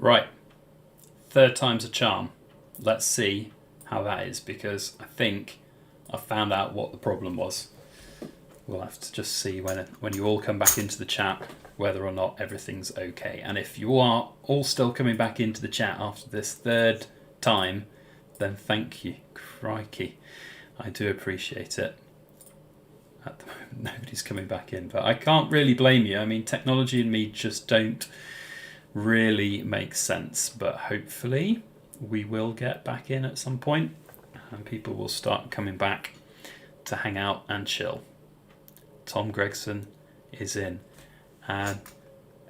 Right, third time's a charm. Let's see how that is, because I think I found out what the problem was. We'll have to just see when you all come back into the chat whether or not everything's okay. And if you are all still coming back into the chat after this third time, then thank you. Crikey, I do appreciate it. At the moment, nobody's coming back in, but I can't really blame you. I mean, technology and me just don't really make sense, but hopefully we will get back in at some point and people will start coming back to hang out and chill. Tom Gregson is in and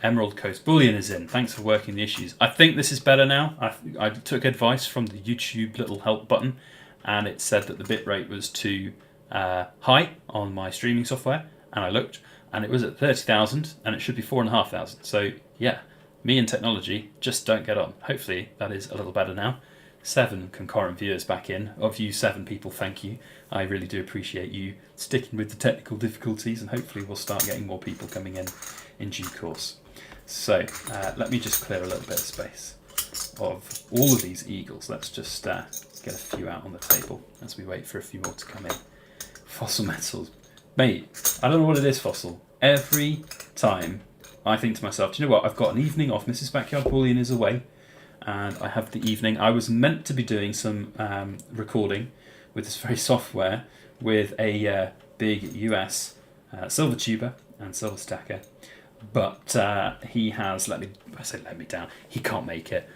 Emerald Coast Bullion is in. Thanks for working the issues. I think this is better now. I took advice from the YouTube little help button and it said that the bitrate was too high on my streaming software, and I looked and it was at 30,000 and it should be 4,500. So yeah, me and technology just don't get on. Hopefully that is a little better now. 7 concurrent viewers back in. Of you 7 people, thank you. I really do appreciate you sticking with the technical difficulties, and hopefully we'll start getting more people coming in due course. So let me just clear a little bit of space of all of these eagles. Let's just get a few out on the table as we wait for a few more to come in. Fossil metals. Mate, I don't know what it is, Fossil. Every time I think to myself, do you know what? I've got an evening off. Mrs. Backyard Bullion is away. And I have the evening. I was meant to be doing some recording with this very software with a big US silver tuber and silver stacker, but he has let me down. He can't make it.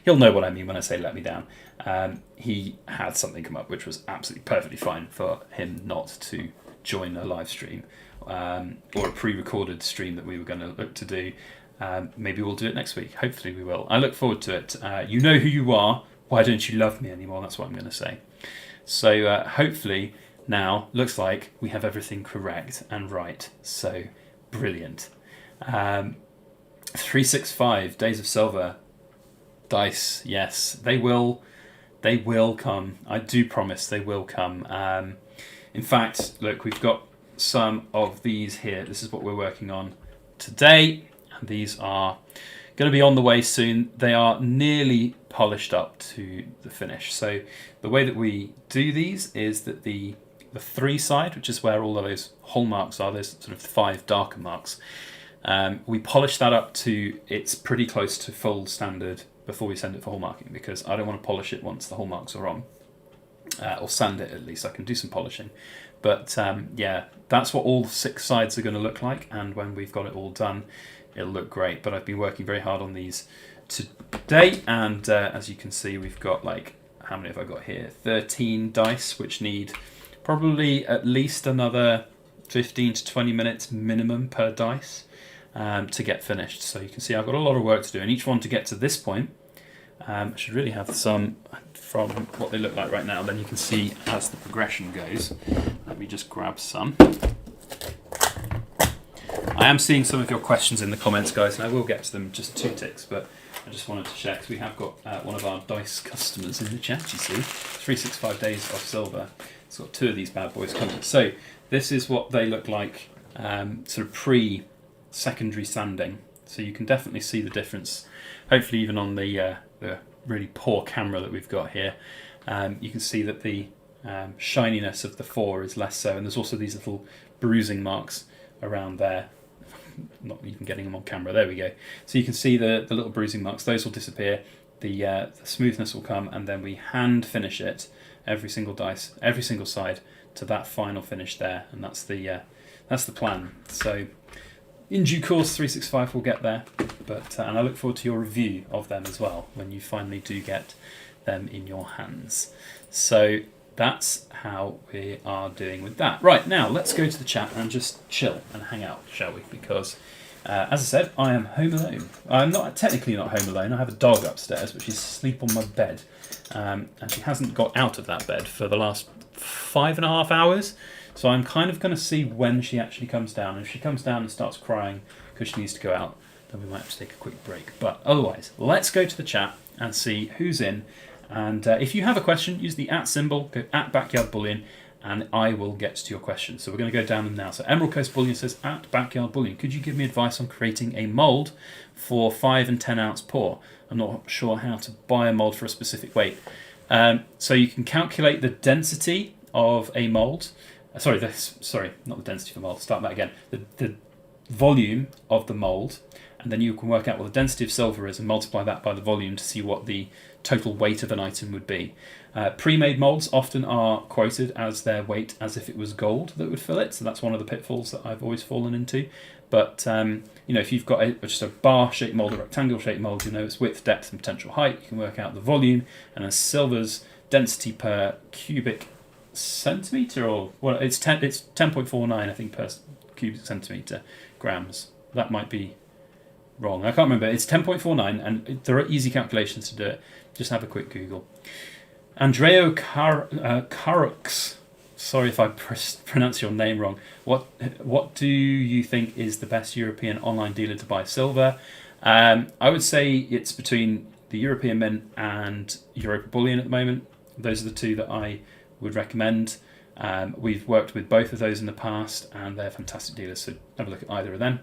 He'll know what I mean when I say let me down. He had something come up which was absolutely perfectly fine for him not to join a live stream or a pre-recorded stream that we were going to look to do. Maybe we'll do it next week. Hopefully we will. I look forward to it. You know who you are. Why don't you love me anymore? That's what I'm going to say. So hopefully now looks like we have everything correct and right. So brilliant. 365 Days of Silver dice. Yes, they will come. I do promise they will come. In fact, look, we've got some of these here. This is what we're working on today. And these are going to be on the way soon. They are nearly polished up to the finish. So the way that we do these is that the 3 side, which is where all of those hallmarks are, those sort of 5 darker marks, we polish that up to it's pretty close to full standard before we send it for hallmarking, because I don't want to polish it once the hallmarks are on, or sand it at least. I can do some polishing. But yeah, that's what all 6 sides are going to look like, and when we've got it all done, it'll look great. But I've been working very hard on these today, and as you can see, we've got, like, how many have I got here? 13 dice, which need probably at least another 15 to 20 minutes minimum per dice to get finished. So you can see I've got a lot of work to do, and each one to get to this point, I should really have some from what they look like right now. Then you can see as the progression goes. Let me just grab some. I am seeing some of your questions in the comments, guys, and I will get to them, just 2 ticks, but I just wanted to check, because we have got one of our dice customers in the chat, you see. 365 Days of Silver. It's got 2 of these bad boys coming. So this is what they look like sort of pre-secondary sanding. So you can definitely see the difference, hopefully even on the really poor camera that we've got here. You can see that the shininess of the 4 is less so, and there's also these little bruising marks around there. Not even getting them on camera. There we go. So you can see the little bruising marks. Those will disappear. The smoothness will come, and then we hand finish it, every single dice, every single side, to that final finish there, and that's the plan. So in due course, 365 will get there, but and I look forward to your review of them as well when you finally do get them in your hands. So that's how we are doing with that. Right, now let's go to the chat and just chill and hang out, shall we? Because, as I said, I am home alone. I'm technically not home alone. I have a dog upstairs, but she's asleep on my bed. And she hasn't got out of that bed for the last 5.5 hours. So I'm kind of going to see when she actually comes down. And if she comes down and starts crying because she needs to go out, then we might have to take a quick break. But otherwise, let's go to the chat and see who's in. And if you have a question, use the @ symbol, go @BackyardBullion, and I will get to your question. So we're going to go down them now. So Emerald Coast Bullion says, at Backyard Bullion, could you give me advice on creating a mould for 5 and 10 ounce pour? I'm not sure how to buy a mould for a specific weight. So you can calculate the density of a mould. Sorry, not the density of the mould. Start that again. The volume of the mould, and then you can work out what the density of silver is and multiply that by the volume to see what the total weight of an item would be. Pre-made moulds often are quoted as their weight as if it was gold that would fill it, so that's one of the pitfalls that I've always fallen into. But if you've got just a bar-shaped mould, a rectangle-shaped mould, you know its width, depth, and potential height. You can work out the volume, and then silver's density per cubic centimetre, or well, it's 10.49, I think, per cubic centimetre grams. That might be wrong. I can't remember. It's 10.49, and there are easy calculations to do it. Just have a quick Google. Andreo Carux, sorry if I pronounce your name wrong. What do you think is the best European online dealer to buy silver? I would say it's between the European Mint and Europa Bullion at the moment. Those are the two that I would recommend. We've worked with both of those in the past, and they're fantastic dealers, so have a look at either of them.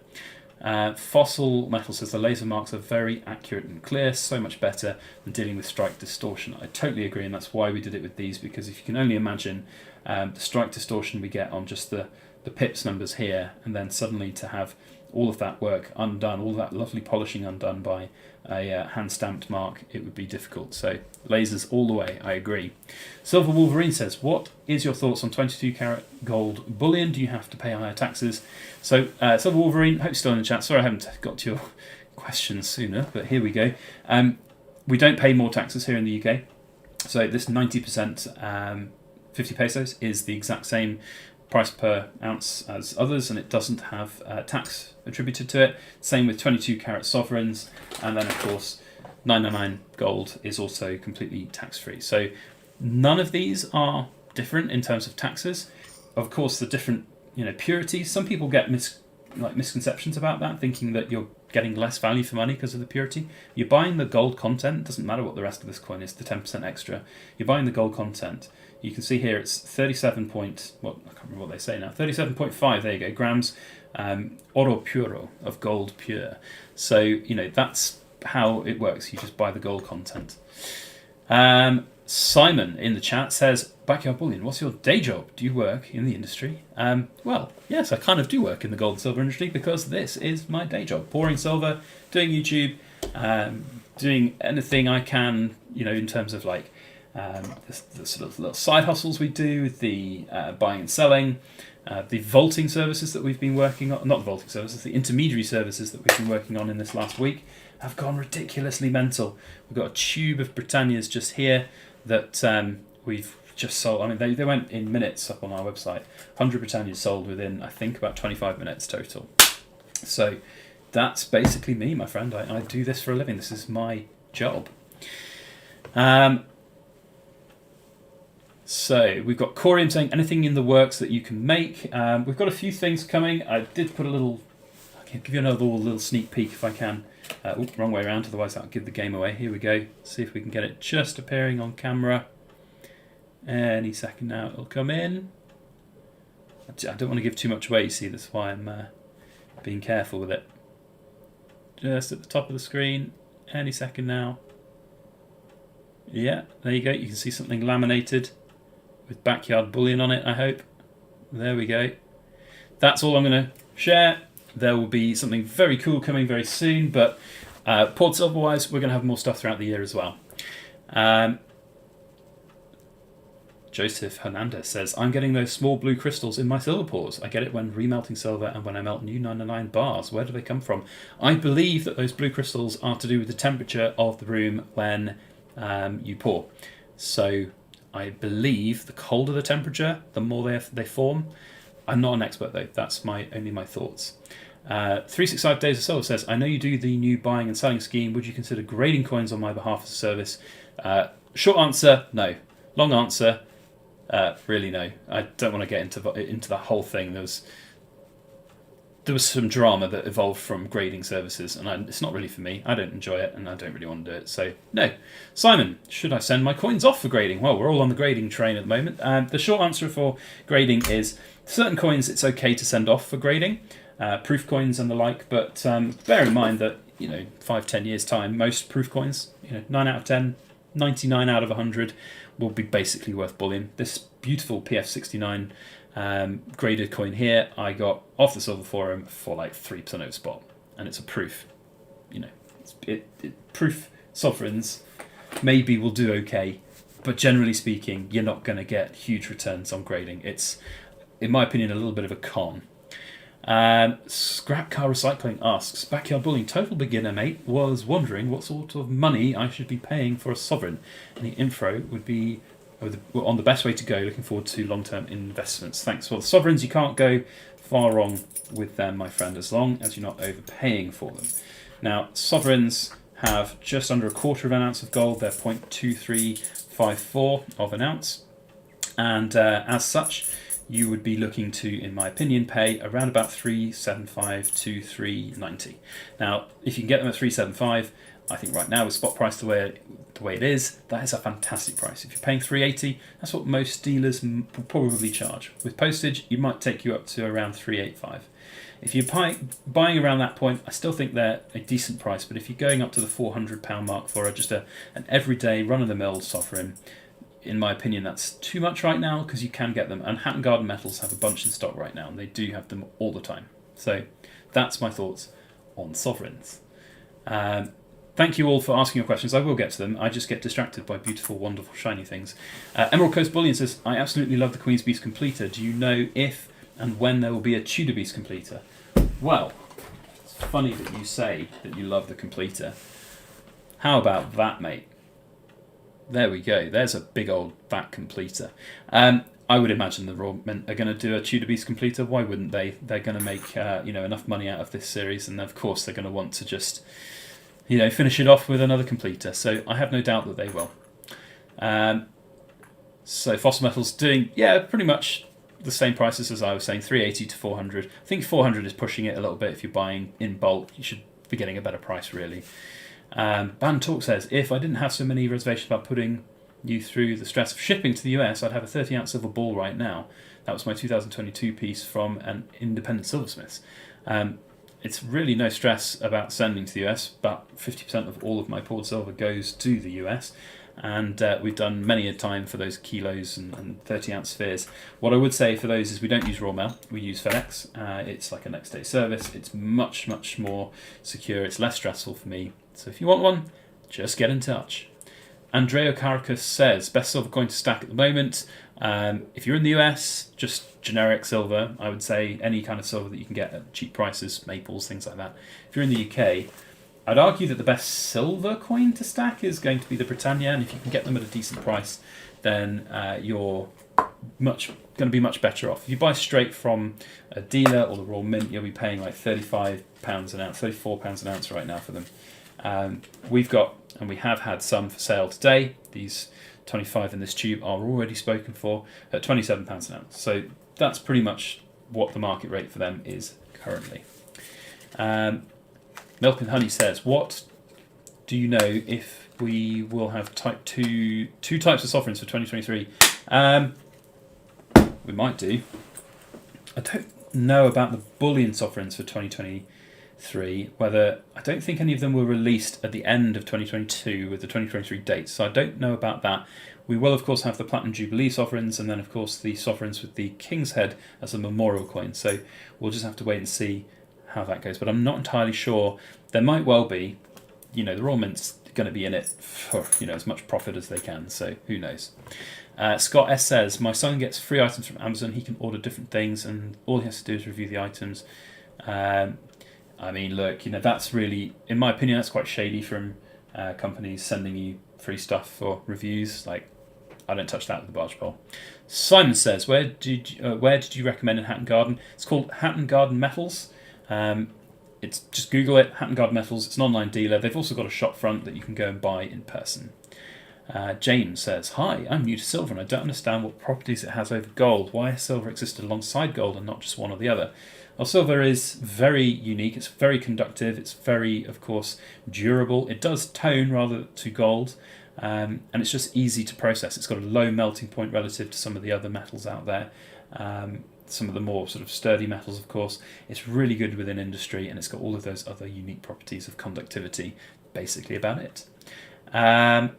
Fossil Metal says the laser marks are very accurate and clear, so much better than dealing with strike distortion. I totally agree, and that's why we did it with these, because if you can only imagine the strike distortion we get on just the pips numbers here, and then suddenly to have all of that work undone, all that lovely polishing undone by a hand-stamped mark, it would be difficult. So lasers all the way, I agree. Silver Wolverine says, what is your thoughts on 22 karat gold bullion? Do you have to pay higher taxes? So Silver Wolverine, hope you're still in the chat. Sorry I haven't got to your questions sooner, but here we go. We don't pay more taxes here in the UK. So this 90%, 50 pesos, is the exact same price per ounce as others, and it doesn't have tax attributed to it. Same with 22 karat sovereigns, and then of course 999 gold is also completely tax free. So none of these are different in terms of taxes. Of course, the different purities. Some people get misconceptions about that, thinking that you're getting less value for money because of the purity. You're buying the gold content. Doesn't matter what the rest of this coin is. The 10% extra. You're buying the gold content. You can see here it's 37 point, I can't remember what they say now, 37.5, there you go, grams oro puro, of gold pure. So, that's how it works. You just buy the gold content. Simon in the chat says, Backyard Bullion, what's your day job? Do you work in the industry? Well, yes, I kind of do work in the gold and silver industry, because this is my day job. Pouring silver, doing YouTube, doing anything I can, in terms of the sort of little side hustles we do, the buying and selling, the vaulting services that we've been working on, not the vaulting services, the intermediary services that we've been working on in this last week have gone ridiculously mental. We've got a tube of Britannias just here that we've just sold. I mean, they went in minutes up on our website. 100 Britannias sold within, I think, about 25 minutes total. So that's basically me, my friend. I do this for a living. This is my job. So we've got Corium saying anything in the works that you can make. We've got a few things coming. I did put I'll give you another little sneak peek if I can. Wrong way around, otherwise that'll give the game away. Here we go. See if we can get it just appearing on camera. Any second now it'll come in. I don't want to give too much away, you see, that's why I'm being careful with it. Just at the top of the screen. Any second now. Yeah, there you go. You can see something laminated with Backyard Bullion on it, I hope. There we go. That's all I'm going to share. There will be something very cool coming very soon, but poured silver-wise, we're going to have more stuff throughout the year as well. Joseph Hernandez says, I'm getting those small blue crystals in my silver pours. I get it when remelting silver and when I melt new 999 bars. Where do they come from? I believe that those blue crystals are to do with the temperature of the room when you pour. So I believe the colder the temperature, the more they form. I'm not an expert though. That's only my thoughts. 365 Days of Silver says, I know you do the new buying and selling scheme. Would you consider grading coins on my behalf as a service? Short answer, no. Long answer, really no. I don't want to get into that whole thing. there was some drama that evolved from grading services, and it's not really for me. I don't enjoy it, and I don't really want to do it. So, no. Simon, should I send my coins off for grading? Well, we're all on the grading train at the moment. The short answer for grading is certain coins it's okay to send off for grading, proof coins and the like, but bear in mind that, 5-10 years' time, most proof coins, 9 out of 10, 99 out of 100 will be basically worth bullion. This beautiful PF69 graded coin here I got off the Silver Forum for like 3% over spot, and it's a proof. Proof sovereigns maybe will do okay, but generally speaking, you're not going to get huge returns on grading. It's, in my opinion, a little bit of a con. Scrap Car Recycling asks, Backyard Bullying total beginner mate was wondering what sort of money I should be paying for a sovereign. Any info would be on the best way to go. Looking forward to long-term investments. Thanks. Well, the sovereigns, you can't go far wrong with them, my friend, as long as you're not overpaying for them. Now, sovereigns have just under 1/4 of an ounce of gold. They're 0.2354 of an ounce, and as such, you would be looking to, in my opinion, pay around about 375 to 390. Now, if you can get them at 375, I think right now with spot price the way it is, that is a fantastic price. If you're paying 380, that's what most dealers will probably charge. With postage, it might take you up to around 385. If you're buying around that point, I still think they're a decent price. But if you're going up to the £400 mark for just an everyday run-of-the-mill sovereign, in my opinion, that's too much right now, because you can get them. And Hatton Garden Metals have a bunch in stock right now, and they do have them all the time. So that's my thoughts on sovereigns. Thank you all for asking your questions. I will get to them. I just get distracted by beautiful, wonderful, shiny things. Emerald Coast Bullion says, I absolutely love the Queen's Beast Completer. Do you know if and when there will be a Tudor Beast Completer? Well, it's funny that you say that you love the Completer. How about that, mate? There we go. There's a big old fat Completer. I would imagine the Royal Mint are going to do a Tudor Beast Completer. Why wouldn't they? They're going to make enough money out of this series, and of course they're going to want to just finish it off with another Completer. So I have no doubt that they will. So Fossil Metals doing pretty much the same prices as I was saying, 380 to 400. I think 400 is pushing it a little bit. If you're buying in bulk, you should be getting a better price, really. Ban Talk says, if I didn't have so many reservations about putting you through the stress of shipping to the US, I'd have a 30-ounce silver ball right now. That was my 2022 piece from an independent silversmiths. It's really no stress about sending to the US. About 50% of all of my poured silver goes to the US. And we've done many a time for those kilos and 30-ounce spheres. What I would say for those is we don't use raw mail. We use FedEx. It's like a next-day service. It's much, much more secure. It's less stressful for me. So if you want one, just get in touch. Andreo Caracas says, best silver coin to stack at the moment. If you're in the US, just generic silver. I would say any kind of silver that you can get at cheap prices, maples, things like that. If you're in the UK, I'd argue that the best silver coin to stack is going to be the Britannia, and if you can get them at a decent price, then you're going to be much better off. If you buy straight from a dealer or the Royal Mint, you'll be paying like £35 an ounce, £34 an ounce right now for them. We've got, and we have had some for sale today. These 25 in this tube are already spoken for at £27 an ounce. So that's pretty much what the market rate for them is currently. Milk and Honey says, what do you know if we will have two types of sovereigns for 2023? We might do. I don't know about the Bullion sovereigns for 2023, I don't think any of them were released at the end of 2022 with the 2023 dates, so I don't know about that. We will, of course, have the Platinum Jubilee sovereigns, and then, of course, the sovereigns with the King's Head as a memorial coin, so we'll just have to wait and see how that goes, but I'm not entirely sure. There might well be. The Royal Mint's going to be in it for as much profit as they can, so who knows. Scott S says, my son gets free items from Amazon. He can order different things, and all he has to do is review the items. I mean, look, that's really, in my opinion, that's quite shady from companies sending you free stuff for reviews. Like, I don't touch that with the barge pole. Simon says, where did you recommend in Hatton Garden? It's called Hatton Garden Metals. It's just Google it, Hatton Garden Metals. It's an online dealer. They've also got a shop front that you can go and buy in person. James says, hi, I'm new to silver and I don't understand what properties it has over gold. Why has silver existed alongside gold and not just one or the other? Well, silver is very unique. It's very conductive. It's very, of course, durable. It does tone rather to gold, and it's just easy to process. It's got a low melting point relative to some of the other metals out there. Some of the more sort of sturdy metals, of course. It's really good within industry, and it's got all of those other unique properties of conductivity. Basically about it. And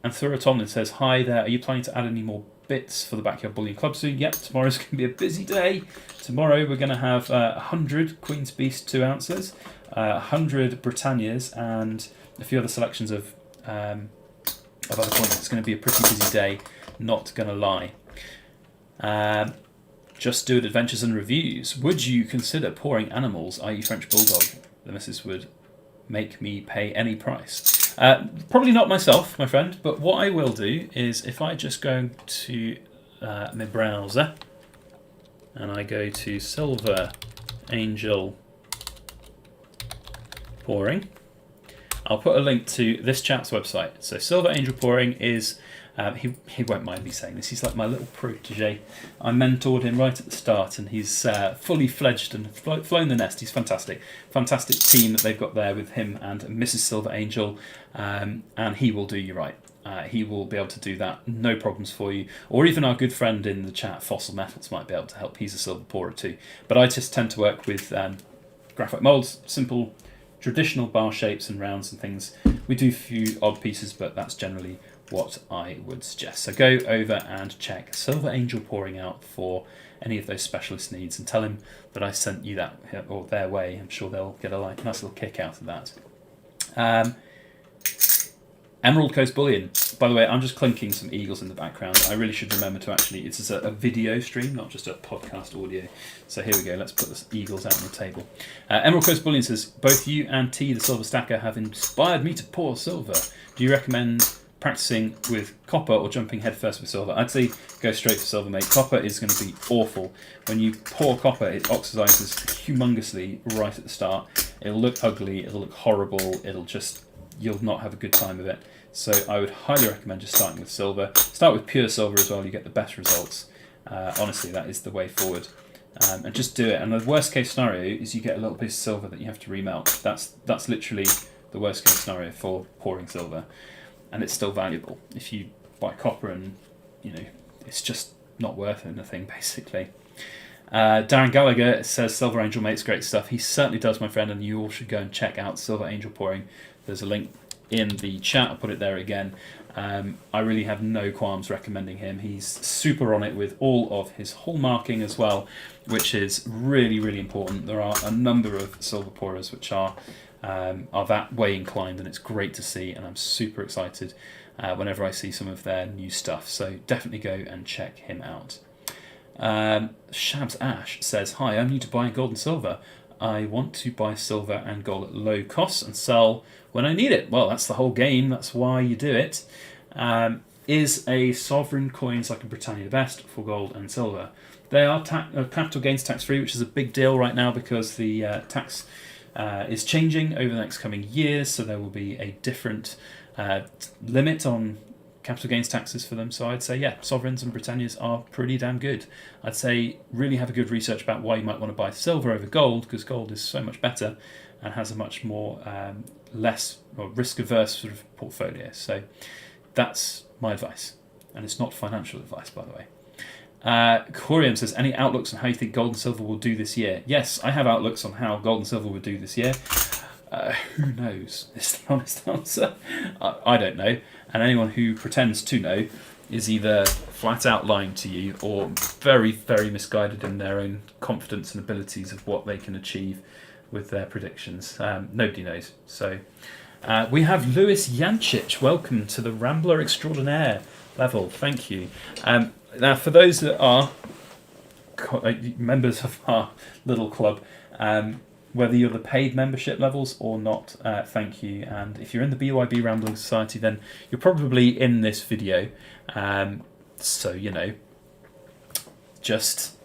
Thura Tomlin says, hi there, are you planning to add any more bits for the Backyard Bullion Club soon? Yep, tomorrow's going to be a busy day. Tomorrow we're going to have 100 Queen's Beast 2 ounces, 100 Britannias, and a few other selections of other coins. It's going to be a pretty busy day, not going to lie. Just Do It Adventures and Reviews. Would you consider pouring animals, i.e. French Bulldog? The missus would make me pay any price. Probably not myself, my friend, but what I will do is if I just go to my browser and I go to Silver Angel Pouring, I'll put a link to this chap's website. So Silver Angel Pouring is, he won't mind me saying this, he's like my little protege. I mentored him right at the start, and he's fully fledged and flown the nest. He's fantastic. Fantastic team that they've got there with him and Mrs. Silver Angel, and he will do you right. He will be able to do that, no problems for you. Or even our good friend in the chat, Fossil Metals, might be able to help. He's a silver pourer too. But I just tend to work with graphite molds, simple traditional bar shapes and rounds and things. We do a few odd pieces, but that's generally what I would suggest. So go over and check Silver Angel Pouring out for any of those specialist needs, and tell him that I sent you that, or their way. I'm sure they'll get a nice little kick out of that. Emerald Coast Bullion. By the way, I'm just clinking some eagles in the background. I really should remember to actually, it's a video stream, not just a podcast audio. So here we go, let's put the eagles out on the table. Emerald Coast Bullion says, both you and T, the silver stacker, have inspired me to pour silver. Do you recommend practicing with copper or jumping headfirst with silver? I'd say go straight for silver, mate. Copper is going to be awful. When you pour copper, it oxidizes humongously right at the start. It'll look ugly, it'll look horrible, you'll not have a good time with it. So I would highly recommend just starting with silver. Start with pure silver as well, you get the best results. Honestly, that is the way forward. And just do it. And the worst case scenario is you get a little piece of silver that you have to remelt. That's literally the worst case scenario for pouring silver. And it's still valuable. If you buy copper and, it's just not worth anything, basically. Darren Gallagher says, Silver Angel makes great stuff. He certainly does, my friend, and you all should go and check out Silver Angel Pouring. There's a link in the chat. I'll put it there again. I really have no qualms recommending him. He's super on it with all of his hallmarking as well, which is really, really important. There are a number of silver pourers which are that way inclined, and it's great to see, and I'm super excited whenever I see some of their new stuff. So definitely go and check him out. Shabs Ash says, hi, I'm new to buying gold and silver. I want to buy silver and gold at low costs and sell when I need it. Well, that's the whole game. That's why you do it. Is a sovereign coins like a Britannia the best for gold and silver? They are capital gains tax free, which is a big deal right now because the tax is changing over the next coming years. So there will be a different limit on capital gains taxes for them. So I'd say, yeah, sovereigns and Britannias are pretty damn good. I'd say really have a good research about why you might want to buy silver over gold, because gold is so much better and has a much more less or risk-averse sort of portfolio. So that's my advice, and it's not financial advice, by the way. Corium says, any outlooks on how you think gold and silver will do this year? Yes, I have outlooks on how gold and silver will do this year. Who knows is the honest answer. I don't know, and anyone who pretends to know is either flat out lying to you or very, very misguided in their own confidence and abilities of what they can achieve with their predictions. Nobody knows. So we have Lewis Jancic. Welcome to the Rambler Extraordinaire level. Thank you. Now, for those that are members of our little club, whether you're the paid membership levels or not, thank you. And if you're in the BYB Rambling Society, then you're probably in this video. So, just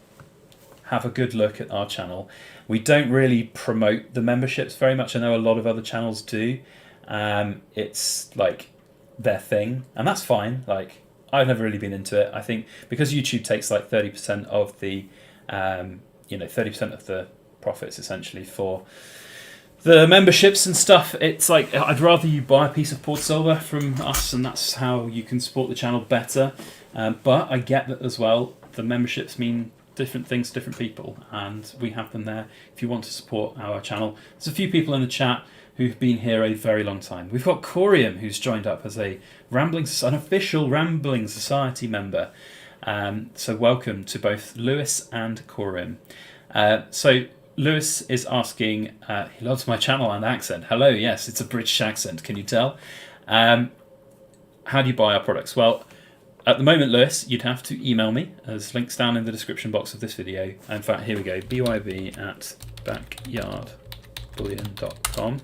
have a good look at our channel. We don't really promote the memberships very much. I know a lot of other channels do. It's like their thing, and that's fine. Like, I've never really been into it. I think because YouTube takes like 30% of the 30% of the profits essentially for the memberships and stuff. It's like, I'd rather you buy a piece of poured silver from us, and that's how you can support the channel better. But I get that as well. The memberships mean different things to different people, and we have them there if you want to support our channel. There's a few people in the chat who've been here a very long time. We've got Corium, who's joined up as an official Rambling Society member. So welcome to both Lewis and Corium. So Lewis is asking, he loves my channel and accent. Hello, yes, it's a British accent, can you tell? How do you buy our products? Well, at the moment, Lewis, you'd have to email me. There's links down in the description box of this video. In fact, here we go, byb@backyardbullion.com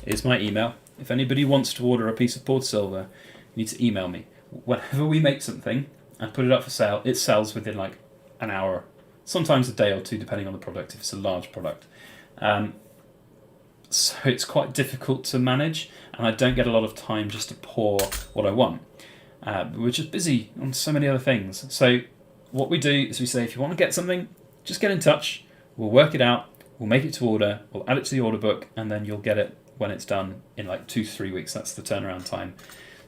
is my email. If anybody wants to order a piece of poured silver, you need to email me. Whenever we make something and put it up for sale, it sells within like an hour, sometimes a day or two, depending on the product, if it's a large product. So it's quite difficult to manage, and I don't get a lot of time just to pour what I want. We're just busy on so many other things. So what we do is we say, if you want to get something, just get in touch. We'll work it out. We'll make it to order. We'll add it to the order book, and then you'll get it when it's done in like 2 to 3 weeks. That's the turnaround time.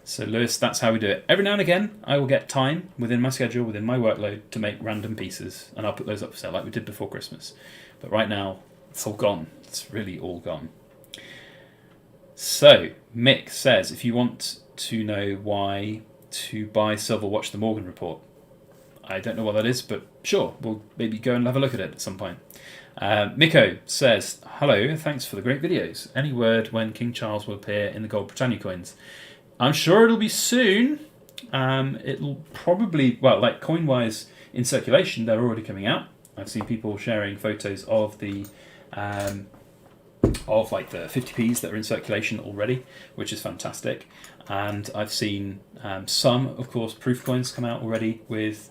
So Lewis, that's how we do it. Every now and again, I will get time within my schedule, within my workload, to make random pieces, and I'll put those up for sale like we did before Christmas. But right now, it's all gone. It's really all gone. So Mick says, if you want to know why to buy silver, watch the Morgan report. I don't know what that is, but sure, we'll maybe go and have a look at it at some point. Miko says, hello, thanks for the great videos. Any word when King Charles will appear in the gold Britannia coins? I'm sure it'll be soon. It'll probably, well, like coin-wise in circulation, they're already coming out. I've seen people sharing photos of the like the 50p's that are in circulation already, which is fantastic. And I've seen some, of course, proof coins come out already with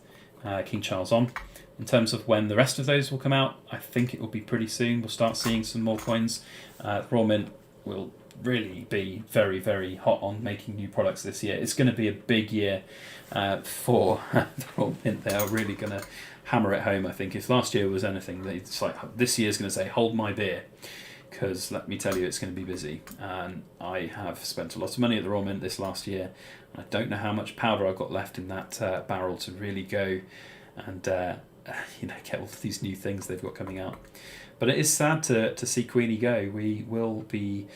King Charles on. In terms of when the rest of those will come out, I think it will be pretty soon. We'll start seeing some more coins. Raw Mint will really be very, very hot on making new products this year. It's going to be a big year for the Raw Mint. They are really going to hammer it home, I think. If last year was anything, it's like this year's going to say, hold my beer. Because let me tell you, it's going to be busy. And I have spent a lot of money at the Raw Mint this last year. I don't know how much powder I've got left in that barrel to really go and get all of these new things they've got coming out. But it is sad to see Queenie go. We will be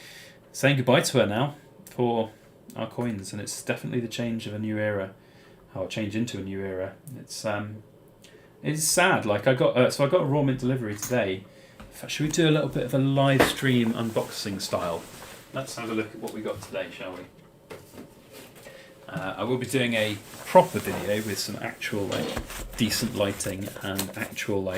saying goodbye to her now for our coins, and it's definitely the change of a new era. Or change into a new era. It's sad. Like I got a Raw Mint delivery today. Should we do a little bit of a live stream unboxing style? Let's have a look at what we got today, shall we? I will be doing a proper video with some actual decent lighting and actual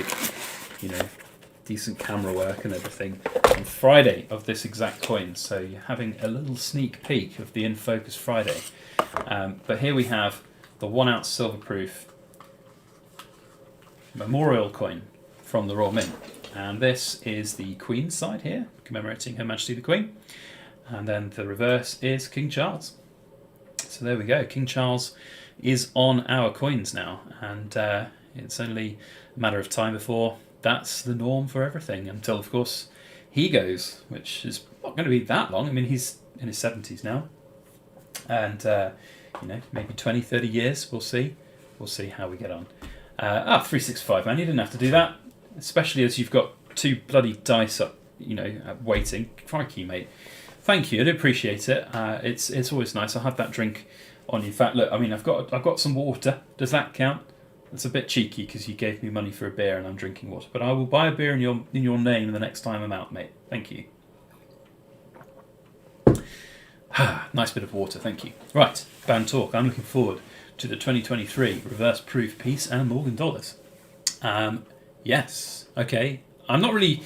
decent camera work and everything on Friday of this exact coin. So you're having a little sneak peek of the In Focus Friday. But here we have the 1 ounce silver proof memorial coin from the Raw Mint. And this is the Queen's side here, commemorating Her Majesty the Queen. And then the reverse is King Charles. So there we go. King Charles is on our coins now. And it's only a matter of time before that's the norm for everything. Until, of course, he goes, which is not going to be that long. I mean, he's in his 70s now. And, maybe 20, 30 years. We'll see. We'll see how we get on. 365, man. You didn't have to do that. Especially as you've got 2 bloody dice up, waiting. Crikey, mate. Thank you. I do appreciate it. It's always nice. I'll have that drink on you. In fact, look. I mean, I've got some water. Does that count? That's a bit cheeky because you gave me money for a beer and I'm drinking water. But I will buy a beer in your name the next time I'm out, mate. Thank you. Nice bit of water. Thank you. Right, Band Talk. I'm looking forward to the 2023 reverse proof piece and Morgan dollars. Yes. Okay. I'm not really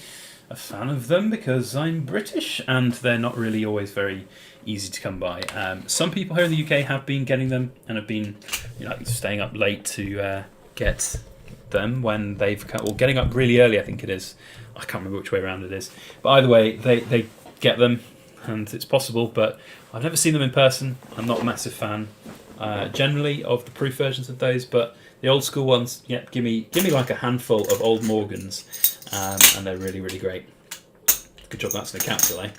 a fan of them because I'm British and they're not really always very easy to come by. Some people here in the UK have been getting them and have been staying up late to get them when they've or getting up really early, I think it is. I can't remember which way around it is. But either way, they get them and it's possible, but I've never seen them in person. I'm not a massive fan. generally of the proof versions of those, but the old school ones, yeah, give me like a handful of old Morgans, and they're really, really great. Good job that's going to calculate.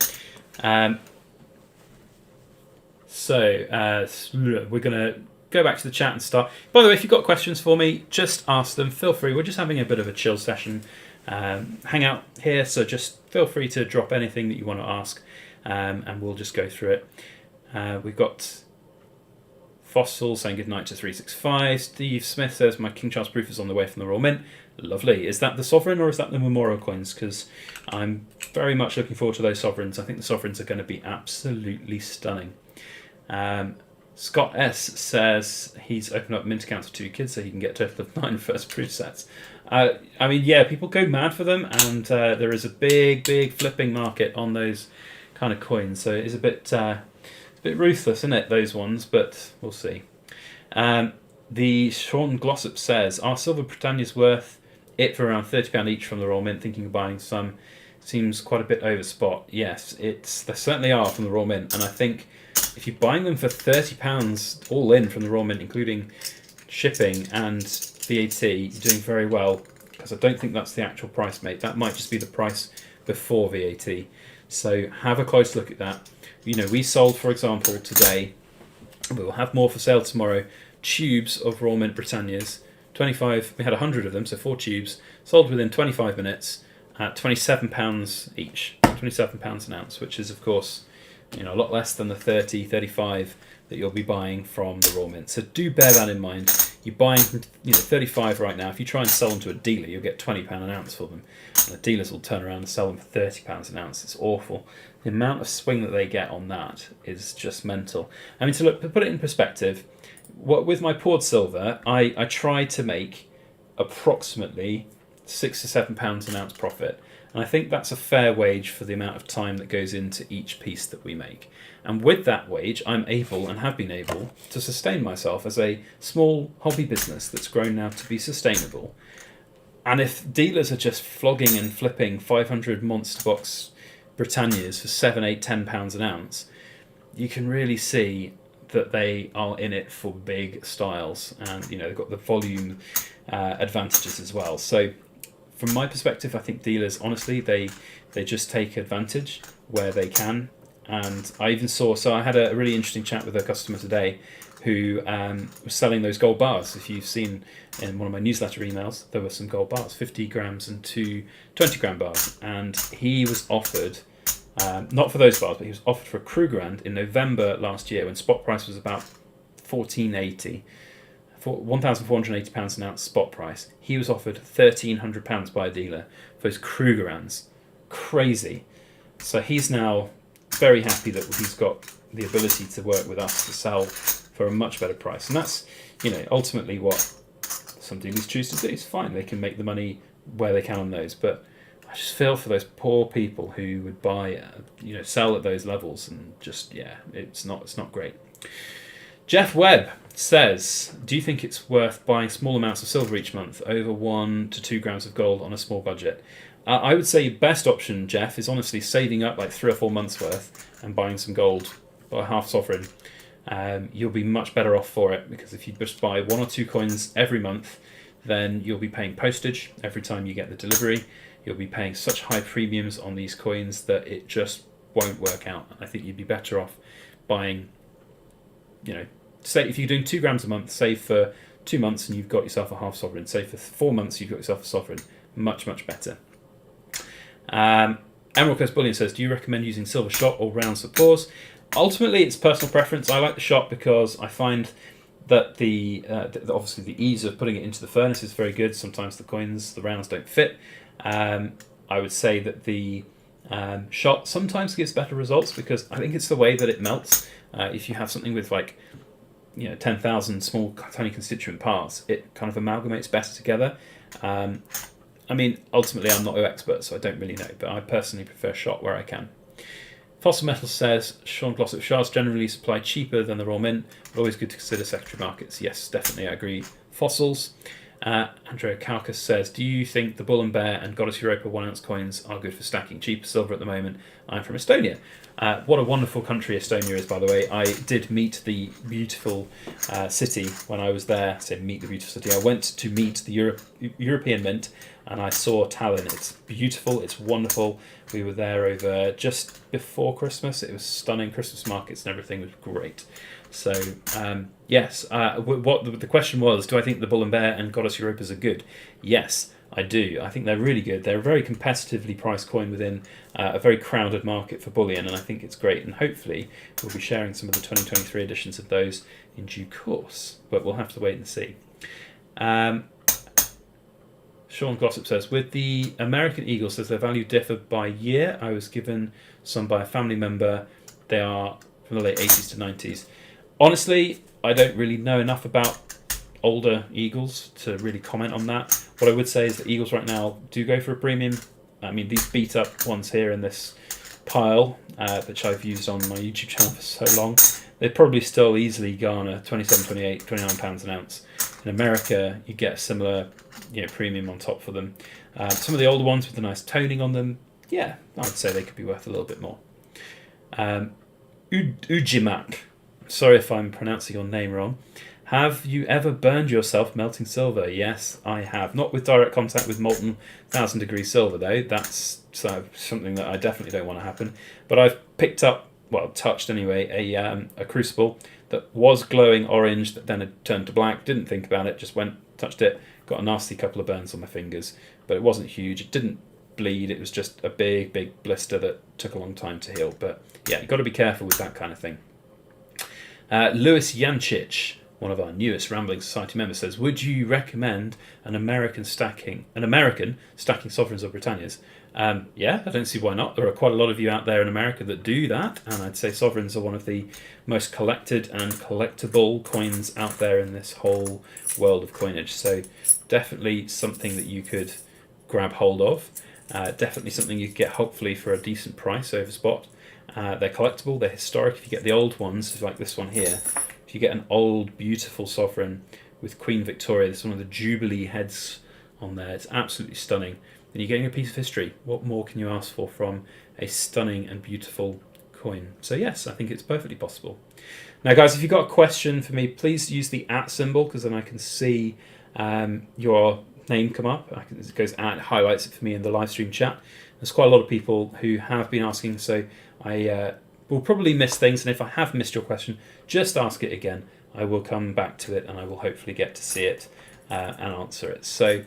So we're going to go back to the chat and start. By the way, if you've got questions for me, just ask them. Feel free. We're just having a bit of a chill session. Hang out here, so just feel free to drop anything that you want to ask, and we'll just go through it. We've got Fossil saying good night to 365. Steve Smith says my King Charles proof is on the way from the Royal Mint. Lovely. Is that the sovereign or is that the memorial coins? Because I'm very much looking forward to those sovereigns. I think the sovereigns are going to be absolutely stunning. Scott S says he's opened up mint accounts for 2 kids so he can get a total of 9 first proof sets. I mean, yeah, people go mad for them, and there is a big flipping market on those kind of coins. So it is a bit ruthless, isn't it, those ones? But we'll see. The Sean Glossop says, are Silver Britannias worth it for around £30 each from the Royal Mint? Thinking of buying some. Seems quite a bit over spot. Yes, they certainly are from the Royal Mint, and I think if you're buying them for £30 all in from the Royal Mint, including shipping and VAT, you're doing very well, because I don't think that's the actual price, mate. That might just be the price before VAT. So have a close look at that. You know, we sold, for example, today, we will have more for sale tomorrow, tubes of Royal Mint Britannias, 25, we had 100 of them, so 4 tubes, sold within 25 minutes at £27 each, £27 an ounce, which is, of course, you know, a lot less than the 30, 35 that you'll be buying from the Royal Mint. So do bear that in mind. You're buying, you know, 35 right now. If you try and sell them to a dealer, you'll get £20 an ounce for them. And the dealers will turn around and sell them for £30 an ounce. It's awful. The amount of swing that they get on that is just mental. I mean, to put it in perspective, with my poured silver, I try to make approximately £6 to £7 an ounce profit. And I think that's a fair wage for the amount of time that goes into each piece that we make. And with that wage, I'm able and have been able to sustain myself as a small hobby business that's grown now to be sustainable. And if dealers are just flogging and flipping 500 monster box Britannias for £7, £8, £10 an ounce, you can really see that they are in it for big styles, and you know they've got the volume advantages as well. So from my perspective, I think dealers, honestly, they just take advantage where they can. And I even saw, so I had a really interesting chat with a customer today who was selling those gold bars. If you've seen in one of my newsletter emails, there were some gold bars, 50 grams and 2 20-gram bars. And he was offered, not for those bars, but he was offered for £1,000 in November last year when spot price was about £1,480 an ounce spot price. He was offered £1,300 by a dealer for his Krugerrands. Crazy. So he's now very happy that he's got the ability to work with us to sell for a much better price. And that's, you know, ultimately what some dealers choose to do. It's fine, they can make the money where they can on those, but I just feel for those poor people who would buy, you know, sell at those levels, and just, yeah, it's not great. Jeff Webb says, do you think it's worth buying small amounts of silver each month, over 1 to 2 grams of gold on a small budget? I would say your best option, Jeff, is honestly saving up like 3 or 4 months worth and buying some gold by half sovereign. You'll be much better off for it, because if you just buy 1 or 2 coins every month, then you'll be paying postage every time you get the delivery. You'll be paying such high premiums on these coins that it just won't work out. I think you'd be better off buying, you know, say if you're doing 2 grams a month, save for 2 months and you've got yourself a half sovereign. Save for 4 months, you've got yourself a sovereign. Much better. Emerald Coast Bullion says, do you recommend using silver shot or rounds for pours? Ultimately, it's personal preference. I like the shot because I find that obviously the ease of putting it into the furnace is very good. Sometimes the rounds don't fit. I would say that the shot sometimes gives better results, because I think it's the way that it melts. If you have something with, like, you know, 10,000 small tiny constituent parts, it kind of amalgamates better together. I mean, ultimately, I'm not an expert, so I don't really know, but I personally prefer shot where I can. Fossil Metal says, Sean Glossop, shards generally supply cheaper than the Royal Mint, but always good to consider secondary markets. Yes, definitely, I agree. Fossils. Andrea Kalkas says, do you think the Bull and Bear and Goddess Europa 1 ounce coins are good for stacking? Cheaper silver at the moment I'm from Estonia. What a wonderful country Estonia is, by the way. I did meet the beautiful city when I was there. So meet the beautiful city. I went to meet the European Mint, and I saw Tallinn. It's beautiful. It's wonderful. We were there over just before Christmas. It was stunning. Christmas markets and everything was great. So yes, what the question was, do I think the Bull and Bear and Goddess Europas are good? Yes, I do. I think they're really good. They're a very competitively priced coin within a very crowded market for bullion, and I think it's great. And hopefully we'll be sharing some of the 2023 editions of those in due course, but we'll have to wait and see. Sean Glossop says, with the American Eagles, does their value differ by year? I was given some by a family member. They are from the late 80s to 90s. Honestly, I don't really know enough about older Eagles to really comment on that. What I would say is that Eagles right now do go for a premium. I mean, these beat up ones here in this pile, which I've used on my YouTube channel for so long, they probably still easily garner 27, 28, 29 pounds an ounce. In America, you get a similar premium on top for them. Some of the older ones with a nice toning on them, yeah, I would say they could be worth a little bit more. Ujimak, sorry if I'm pronouncing your name wrong. Have you ever burned yourself melting silver? Yes, I have. Not with direct contact with molten 1000-degree silver, though. That's something that I definitely don't want to happen. But I've picked up, well, touched anyway, a crucible that was glowing orange that then had turned to black. Didn't think about it, just went, touched it, got a nasty couple of burns on my fingers. But it wasn't huge. It didn't bleed. It was just a big, big blister that took a long time to heal. But yeah, you've got to be careful with that kind of thing. Lewis Yancic, one of our newest Rambling Society members, says, would you recommend an American stacking sovereigns or Britannias? Yeah, I don't see why not. There are quite a lot of you out there in America that do that, and I'd say sovereigns are one of the most collected and collectible coins out there in this whole world of coinage. So definitely something that you could grab hold of. Definitely something you could get hopefully for a decent price over spot. They're collectible, they're historic. If you get the old ones, like this one here, if you get an old, beautiful sovereign with Queen Victoria, there's one of the Jubilee heads on there, it's absolutely stunning, then you're getting a piece of history. What more can you ask for from a stunning and beautiful coin? So yes, I think it's perfectly possible. Now guys, if you've got a question for me, please use the @ symbol, because then I can see your name come up. It goes @ highlights it for me in the live stream chat. There's quite a lot of people who have been asking, so I will probably miss things, and if I have missed your question, just ask it again. I will come back to it and I will hopefully get to see it and answer it. So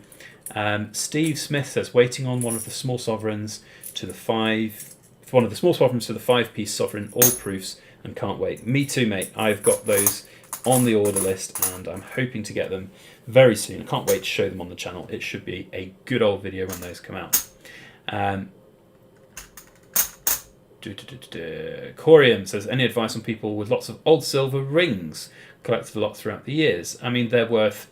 Steve Smith says, waiting on one of the small sovereigns to the 5-piece sovereign, all proofs, and can't wait. Me too, mate. I've got those on the order list and I'm hoping to get them very soon. I can't wait to show them on the channel. It should be a good old video when those come out. Corium says, any advice on people with lots of old silver rings collected a lot throughout the years? I mean, they're worth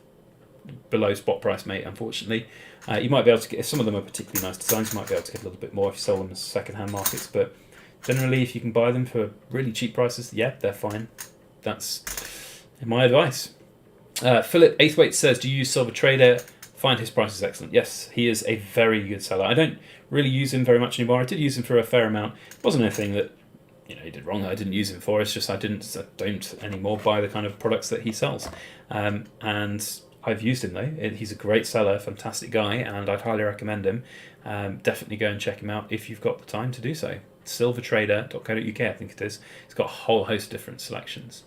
below spot price, mate, unfortunately. You might be able to get, if some of them are particularly nice designs, you might be able to get a little bit more if you sell them as second-hand markets, but generally if you can buy them for really cheap prices, yeah, they're fine. That's my advice. Philip Aithwaite says, do you use Silver Trader? Find his price is excellent. Yes, he is a very good seller. I don't really use him very much anymore. I did use him for a fair amount. It wasn't anything that he did wrong that I didn't use him for. It's just I don't anymore buy the kind of products that he sells. And I've used him though. He's a great seller, fantastic guy, and I'd highly recommend him. Definitely go and check him out if you've got the time to do so. Silvertrader.co.uk, I think it is. It's got a whole host of different selections.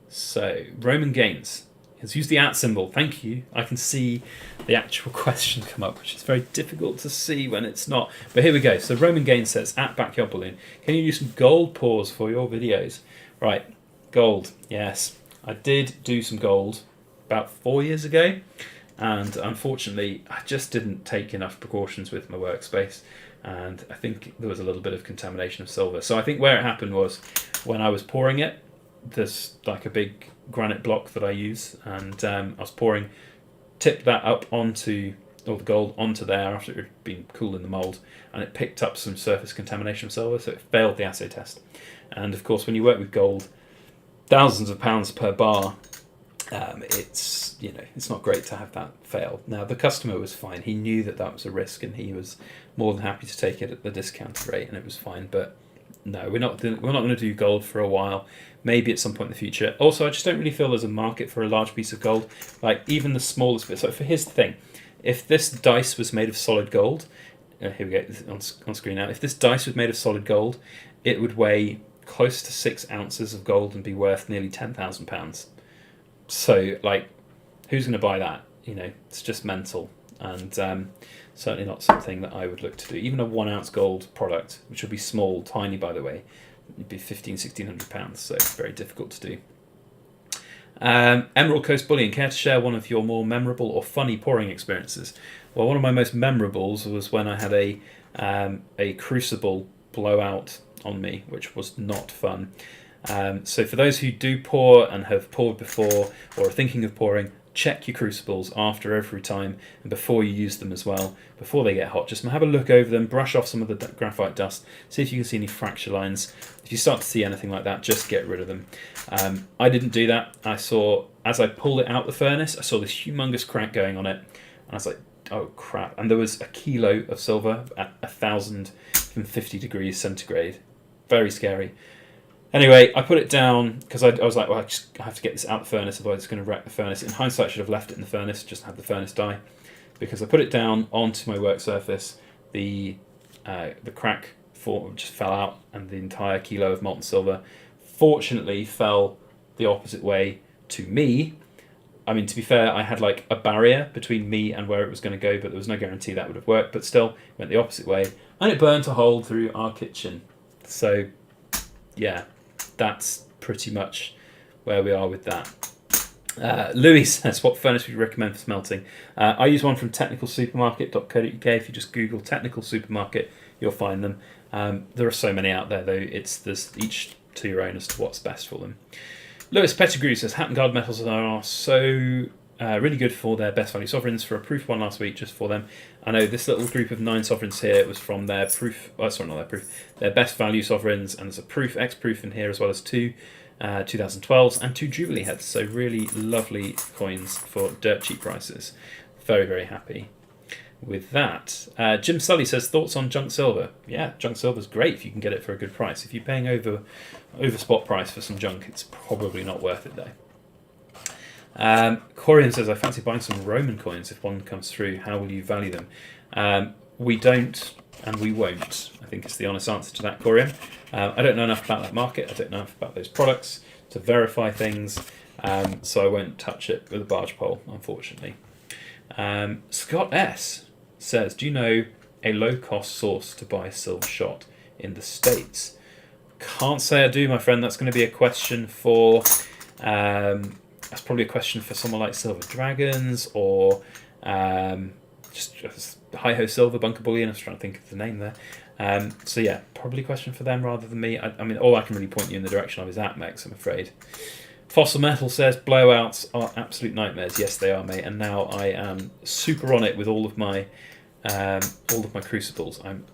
So Roman Gaines has used the @ symbol. Thank you. I can see the actual question come up, which is very difficult to see when it's not. But here we go. So Roman Gaines says, @Backyard Bullion, can you use some gold pours for your videos? Right, gold. Yes, I did do some gold about 4 years ago, and unfortunately I just didn't take enough precautions with my workspace, and I think there was a little bit of contamination of silver. So I think where it happened was when I was pouring it, there's like a big granite block that I use, and I was pouring, tipped that up onto, or the gold onto there after it had been cooled in the mould, and it picked up some surface contamination of silver, so it failed the assay test. And of course when you work with gold, thousands of pounds per bar, it's it's not great to have that fail. Now the customer was fine. He knew that was a risk, and he was more than happy to take it at the discounted rate, and it was fine. But no, we're not going to do gold for a while. Maybe at some point in the future. Also, I just don't really feel there's a market for a large piece of gold. Like even the smallest bit. So here's the thing: if this dice was made of solid gold, here we go on screen now. If this dice was made of solid gold, it would weigh close to 6 ounces of gold and be worth nearly £10,000. So, like, who's going to buy that? It's just mental, and certainly not something that I would look to do. Even a 1 ounce gold product, which would be small, tiny, by the way, would be £1,600. So very difficult to do. Emerald Coast Bullion, care to share one of your more memorable or funny pouring experiences? Well, one of my most memorables was when I had a crucible blowout on me, which was not fun. So for those who do pour and have poured before or are thinking of pouring, check your crucibles after every time and before you use them as well, before they get hot. Just have a look over them, brush off some of the graphite dust, see if you can see any fracture lines. If you start to see anything like that, just get rid of them. I didn't do that. I saw, as I pulled it out the furnace, I saw this humongous crack going on it, and I was like, oh crap. And there was a kilo of silver at 1,050 degrees centigrade. Very scary. Anyway, I put it down because I was like, well, I have to get this out the furnace, otherwise it's going to wreck the furnace. In hindsight, I should have left it in the furnace, just have the furnace die. Because I put it down onto my work surface, the crack just fell out, and the entire kilo of molten silver fortunately fell the opposite way to me. I mean, to be fair, I had like a barrier between me and where it was going to go, but there was no guarantee that would have worked. But still, it went the opposite way, and it burnt a hole through our kitchen. So, yeah. That's pretty much where we are with that. Louis says, what furnace would you recommend for smelting? I use one from technicalsupermarket.co.uk. If you just Google technical supermarket, you'll find them. There are so many out there, though. There's each to your own as to what's best for them. Lewis Pettigrew says, Hatton Guard metals are so really good for their best value sovereigns. For a proof one last week, just for them. I know this little group of 9 sovereigns here was from their proof. Oh, sorry, not their proof. Their best value sovereigns, and there's a proof, X-proof in here, as well as 2 2012s and 2 Jubilee heads. So really lovely coins for dirt cheap prices. Very, very happy with that. Jim Sully says, thoughts on junk silver? Yeah, junk silver's great if you can get it for a good price. If you're paying over spot price for some junk, it's probably not worth it though. Corian says, I fancy buying some Roman coins if one comes through. How will you value them? We don't, and we won't. I think it's the honest answer to that, Corian. I don't know enough about that market. I don't know enough about those products to verify things, so I won't touch it with a barge pole, unfortunately. Scott S says, do you know a low-cost source to buy silver shot in the States? Can't say I do, my friend. That's going to be a question for... that's probably a question for someone like Silver Dragons or just Hi-Ho Silver, Bunker Bullion. I was trying to think of the name there. So yeah, probably a question for them rather than me. I mean, all I can really point you in the direction of is APMEX, I'm afraid. Fossil Metal says, blowouts are absolute nightmares. Yes, they are, mate. And now I am super on it with all of my crucibles. I'm,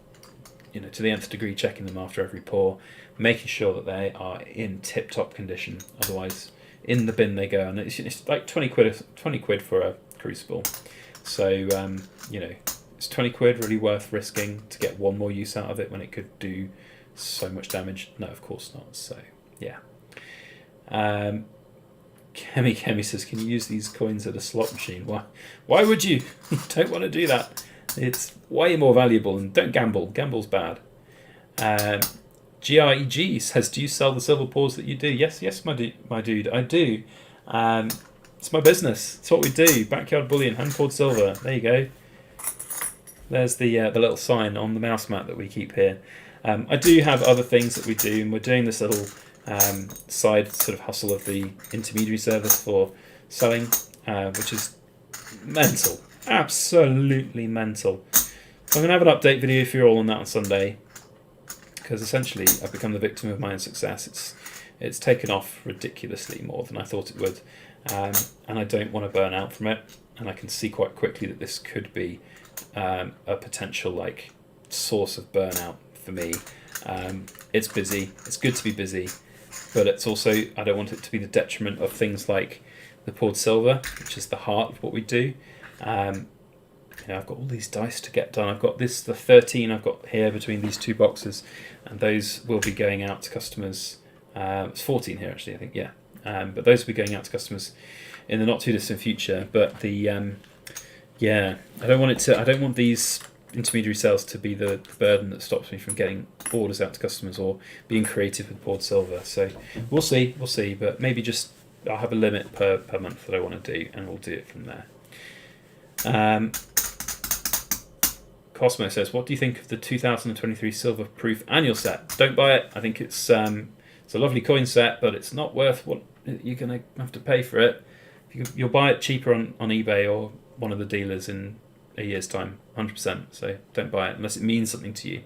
to the nth degree, checking them after every pour, making sure that they are in tip-top condition. Otherwise, in the bin they go, and it's like 20 quid for a crucible. So is 20 quid really worth risking to get one more use out of it when it could do so much damage? No, of course not. So yeah. Kemi says, can you use these coins at a slot machine? Why would you? You don't want to do that. It's way more valuable, and don't gamble. Gamble's bad. GREG says, do you sell the silver pours that you do? Yes, my dude, I do. It's my business. It's what we do. Backyard bullion, hand poured silver. There you go. There's the little sign on the mouse mat that we keep here. I do have other things that we do, and we're doing this little side sort of hustle of the intermediary service for selling, which is mental. Absolutely mental. So I'm going to have an update video for you all on that on Sunday, because essentially I've become the victim of my own success. It's taken off ridiculously more than I thought it would, and I don't want to burn out from it, and I can see quite quickly that this could be a potential source of burnout for me. It's busy, it's good to be busy, but it's also, I don't want it to be the detriment of things like the poured silver, which is the heart of what we do. I've got all these dice to get done. I've got the 13 I've got here between these two boxes, and those will be going out to customers. It's 14 here actually, I think, yeah. But those will be going out to customers in the not too distant future. But I don't want these intermediary sales to be the burden that stops me from getting orders out to customers or being creative with poured silver. So we'll see, but maybe just I'll have a limit per month that I want to do, and we'll do it from there. Cosmo says, what do you think of the 2023 silver proof annual set? Don't buy it. I think it's a lovely coin set, but it's not worth what you're going to have to pay for it. You'll buy it cheaper on eBay or one of the dealers in a year's time, 100%. So don't buy it unless it means something to you.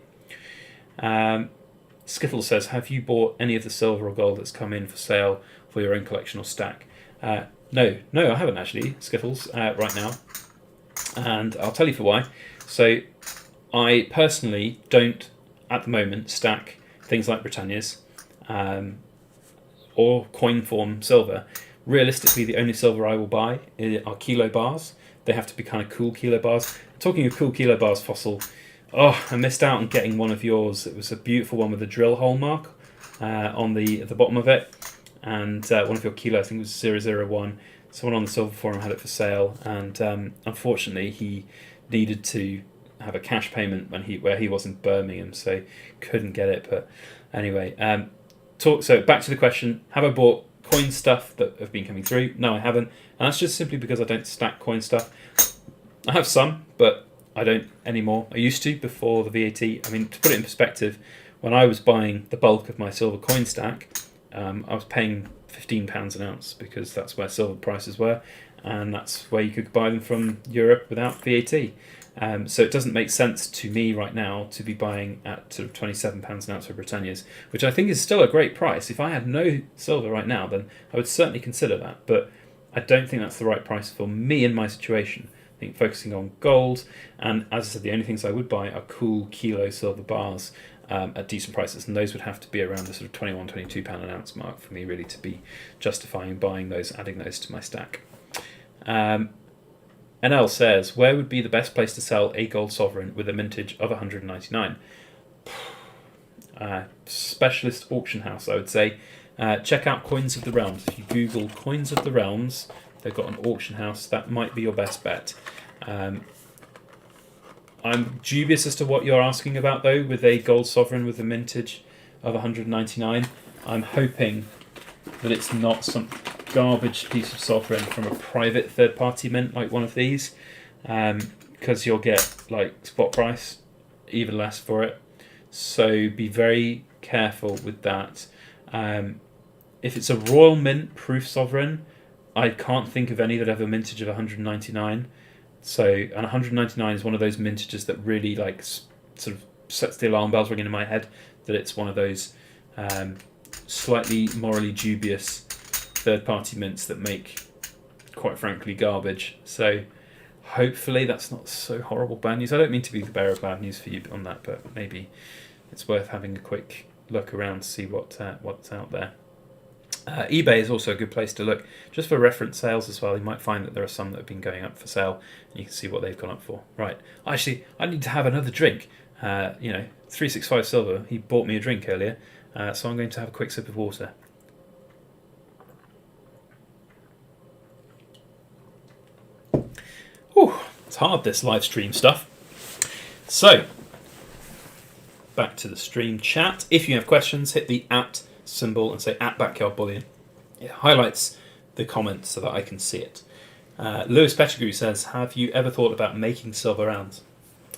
Skiffle says, have you bought any of the silver or gold that's come in for sale for your own collection or stack? No, I haven't actually, Skiffles, right now. And I'll tell you for why. So I personally don't, at the moment, stack things like Britannias or coin form silver. Realistically, the only silver I will buy are kilo bars. They have to be kind of cool kilo bars. Talking of cool kilo bars, Fossil, I missed out on getting one of yours. It was a beautiful one with a drill hole mark on the bottom of it. And one of your kilo, I think it was 001. Someone on the Silver Forum had it for sale, and unfortunately he needed to have a cash payment where he was in Birmingham, so couldn't get it. But anyway, so back to the question: have I bought coin stuff that have been coming through? No, I haven't, and that's just simply because I don't stack coin stuff. I have some, but I don't anymore. I used to before the VAT. I mean, to put it in perspective, when I was buying the bulk of my silver coin stack, I was paying £15 an ounce because that's where silver prices were, and that's where you could buy them from Europe without VAT. So it doesn't make sense to me right now to be buying at sort of £27 an ounce for Britannias, which I think is still a great price. If I had no silver right now, then I would certainly consider that, but I don't think that's the right price for me in my situation. I think focusing on gold, and as I said, the only things I would buy are cool kilo silver bars at decent prices, and those would have to be around the sort of £21-22 an ounce mark for me really to be justifying buying those, adding those to my stack. NL says, where would be the best place to sell a gold sovereign with a mintage of 199? Specialist auction house, I would say. Check out Coins of the Realms. If you Google Coins of the Realms, they've got an auction house. That might be your best bet. I'm dubious as to what you're asking about, though, with a gold sovereign with a mintage of 199. I'm hoping that it's not some garbage piece of sovereign from a private third-party mint like one of these, because you'll get like spot price, even less for it. So be very careful with that. If it's a royal mint proof sovereign, I can't think of any that have a mintage of 199. So, and 199 is one of those mintages that really like sort of sets the alarm bells ringing in my head that it's one of those slightly morally dubious third-party mints that make, quite frankly, garbage. So hopefully that's not so horrible bad news. I don't mean to be the bearer of bad news for you on that, but maybe it's worth having a quick look around to see what's out there. eBay is also a good place to look, just for reference sales as well. You might find that there are some that have been going up for sale, and you can see what they've gone up for. Right, actually, I need to have another drink. 365 Silver, he bought me a drink earlier, so I'm going to have a quick sip of water. Whew, it's hard, this live stream stuff. So, back to the stream chat. If you have questions, hit the @ symbol and say @Backyard Bullion. It highlights the comments so that I can see it. Lewis Pettigrew says, have you ever thought about making silver rounds?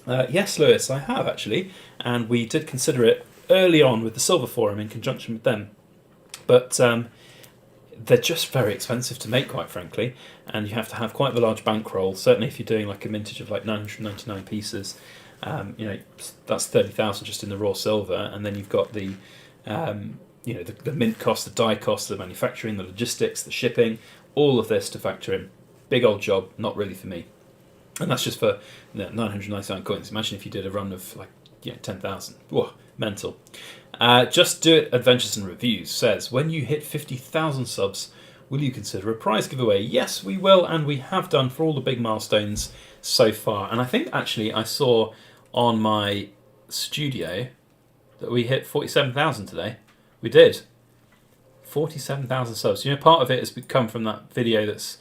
Yes, Lewis, I have actually, and we did consider it early on with the Silver Forum in conjunction with them, but they're just very expensive to make, quite frankly, and you have to have quite the large bankroll. Certainly if you're doing like a mintage of like 999 pieces, that's 30,000 just in the raw silver, and then you've got the the mint cost, the die cost, the manufacturing, the logistics, the shipping, all of this to factor in. Big old job, not really for me. And that's just for 999 coins. Imagine if you did a run of like 10,000. Whoa, mental. Just Do It Adventures and Reviews says, when you hit 50,000 subs, will you consider a prize giveaway? Yes, we will, and we have done for all the big milestones so far. And I think actually I saw on my studio that we hit 47,000 today. We did. 47,000 subs. You know, part of it has come from that video that's,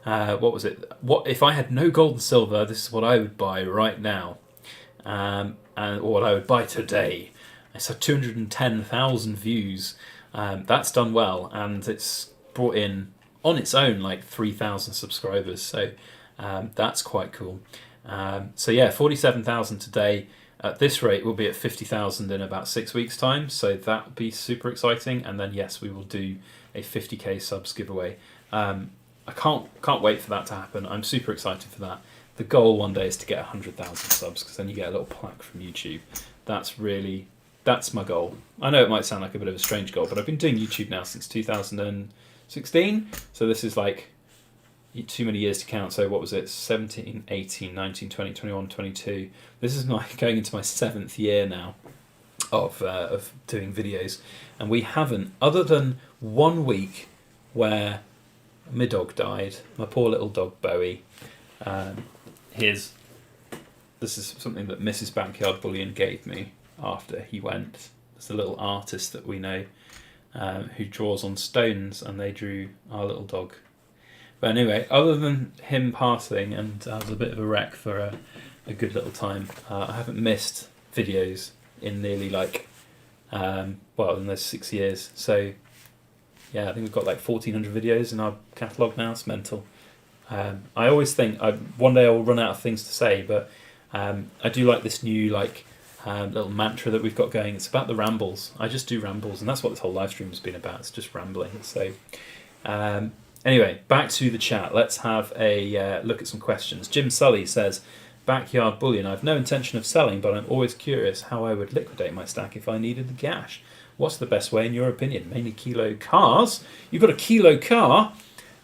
what was it? What if I had no gold and silver, this is what I would buy right now. And or what I would buy today. It's had 210,000 views. That's done well, and it's brought in on its own like 3,000 subscribers. So that's quite cool. So yeah, 47,000 today. At this rate, we'll be at 50,000 in about 6 weeks' time. So that would be super exciting. And then yes, we will do a 50k subs giveaway. I can't wait for that to happen. I'm super excited for that. The goal one day is to get 100,000 subs, because then you get a little plaque from YouTube. That's my goal. I know it might sound like a bit of a strange goal, but I've been doing YouTube now since 2016. So this is like too many years to count. So what was it? 17, 18, 19, 20, 21, 22. This is going into my 7th year now of doing videos. And we haven't, other than 1 week where my dog died, my poor little dog Bowie. This is something that Mrs. Backyard Bullion gave me after he went. It's a little artist that we know who draws on stones, and they drew our little dog. But anyway, other than him passing, and I was a bit of a wreck for a good little time, I haven't missed videos in nearly in those 6 years. So yeah, I think we've got like 1,400 videos in our catalogue now. It's mental. I always think one day I will run out of things to say, but I do like this new little mantra that we've got going. It's about the rambles. I just do rambles, and that's what this whole live stream has been about. It's just rambling. So anyway, back to the chat. Let's have a look at some questions. Jim Sully says, Backyard Bullion, I have no intention of selling, but I'm always curious how I would liquidate my stack if I needed the cash. What's the best way in your opinion? Mainly kilo cars? You've got a kilo car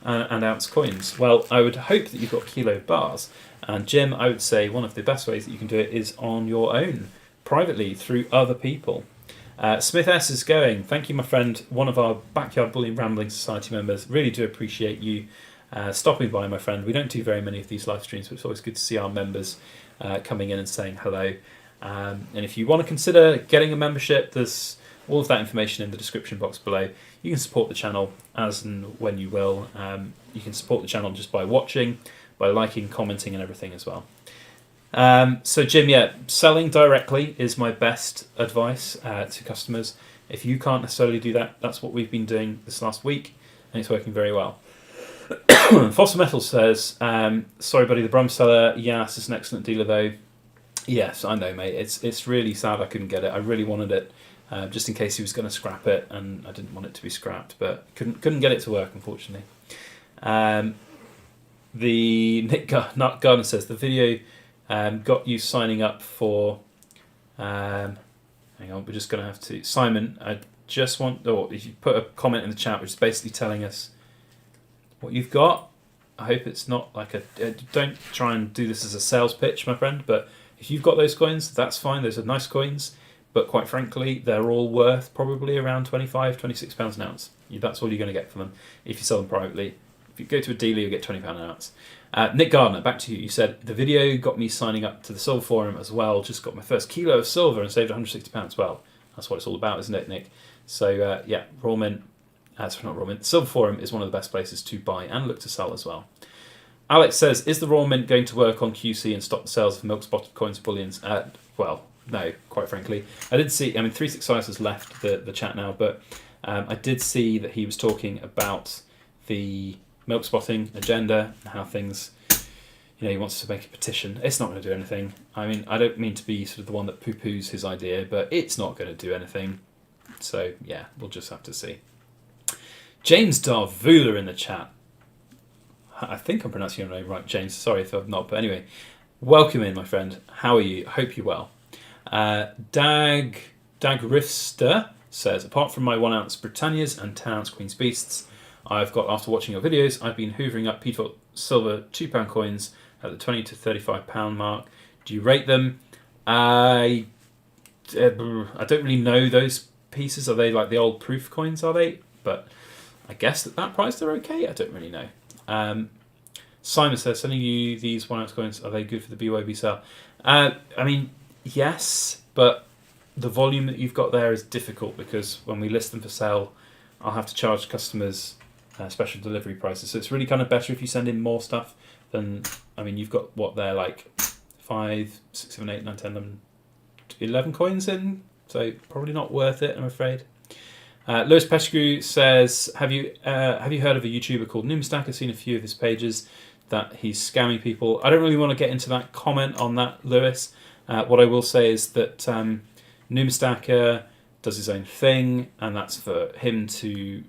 and ounce coins. Well, I would hope that you've got kilo bars. And Jim, I would say one of the best ways that you can do it is on your own, privately, through other people. Smith S is going, thank you, my friend, one of our Backyard Bullion Rambling Society members. Really do appreciate you stopping by, my friend. We don't do very many of these live streams, but it's always good to see our members coming in and saying hello. And if you want to consider getting a membership, there's all of that information in the description box below. You can support the channel as and when you will. You can support the channel just by watching, by liking, commenting and everything as well. So Jim, yeah, selling directly is my best advice to customers. If you can't necessarily do that, that's what we've been doing this last week, and it's working very well. Fossil Metal says, sorry buddy, the Brum seller, yes, it's an excellent dealer though. Yes, I know mate, it's really sad I couldn't get it. I really wanted it, just in case he was going to scrap it, and I didn't want it to be scrapped, but couldn't get it to work, unfortunately. The Nick Gardner says, the video got you signing up for, hang on, we're just going to have to, Simon, I just want, or if you put a comment in the chat which is basically telling us what you've got. I hope it's not like don't try and do this as a sales pitch, my friend, but if you've got those coins, that's fine, those are nice coins, but quite frankly, they're all worth probably around £25, £26 an ounce. That's all you're going to get from them if you sell them privately. If you go to a dealer, you get £20 an ounce. Nick Gardner, back to you. You said, the video got me signing up to the Silver Forum as well. Just got my first kilo of silver and saved £160. Well, that's what it's all about, isn't it, Nick? So, yeah, Raw Mint, not Raw Mint, Silver Forum is one of the best places to buy and look to sell as well. Alex says, is the Raw Mint going to work on QC and stop the sales of milk spotted coins and bullions? Well, no, quite frankly. I did see, 365 has left the chat now, but I did see that he was talking about the milk spotting agenda and how things, he wants to make a petition. It's not going to do anything. I don't mean to be sort of the one that poo-poos his idea, but it's not going to do anything. So yeah, we'll just have to see. James Darvula in the chat. I think I'm pronouncing your name right, James. Sorry if I'm not, but anyway, welcome in, my friend. How are you? I hope you're well. Dagrifster says, apart from my 1 ounce Britannias and 10 ounce Queen's Beasts, I've got, after watching your videos, I've been hoovering up pitfalls silver £2 coins at the £20 to £35 mark. Do you rate them? I don't really know those pieces. Are they like the old proof coins, are they? But I guess at that price they're okay. I don't really know. Simon says, sending you these 1 ounce coins, are they good for the BYB sale? I mean, yes, but the volume that you've got there is difficult because when we list them for sale, I'll have to charge customers special delivery prices. So it's really kind of better if you send in more stuff than, I mean, you've got what they're like 5, 6, 7, 8, 9, 10, 11 coins in. So probably not worth it, I'm afraid. Lewis Pescrew says, have you heard of a YouTuber called Noomstack? I've seen a few of his pages that he's scamming people. I don't really want to get into that comment on that, Lewis. What I will say is that Noomstacker does his own thing, and that's for him to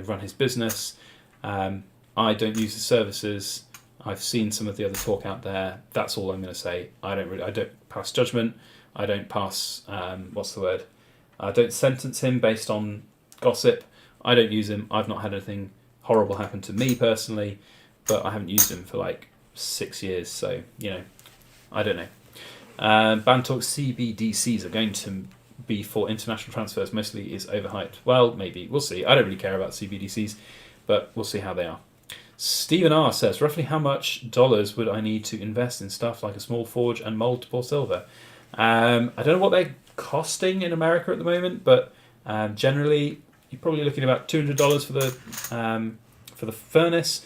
run his business. I don't use the services. I've seen some of the other talk out there. That's all I'm going to say. I don't pass judgment. I don't pass I don't sentence him based on gossip. I don't use him. I've not had anything horrible happen to me personally, but I haven't used him for like 6 years, so I don't know. Bantalk CBDCs are going to be for international transfers, mostly is overhyped. Well, maybe. We'll see. I don't really care about CBDCs, but we'll see how they are. Stephen R says, roughly how much dollars would I need to invest in stuff like a small forge and mold to pour silver? I don't know what they're costing in America at the moment, but generally you're probably looking at about $200 for the furnace,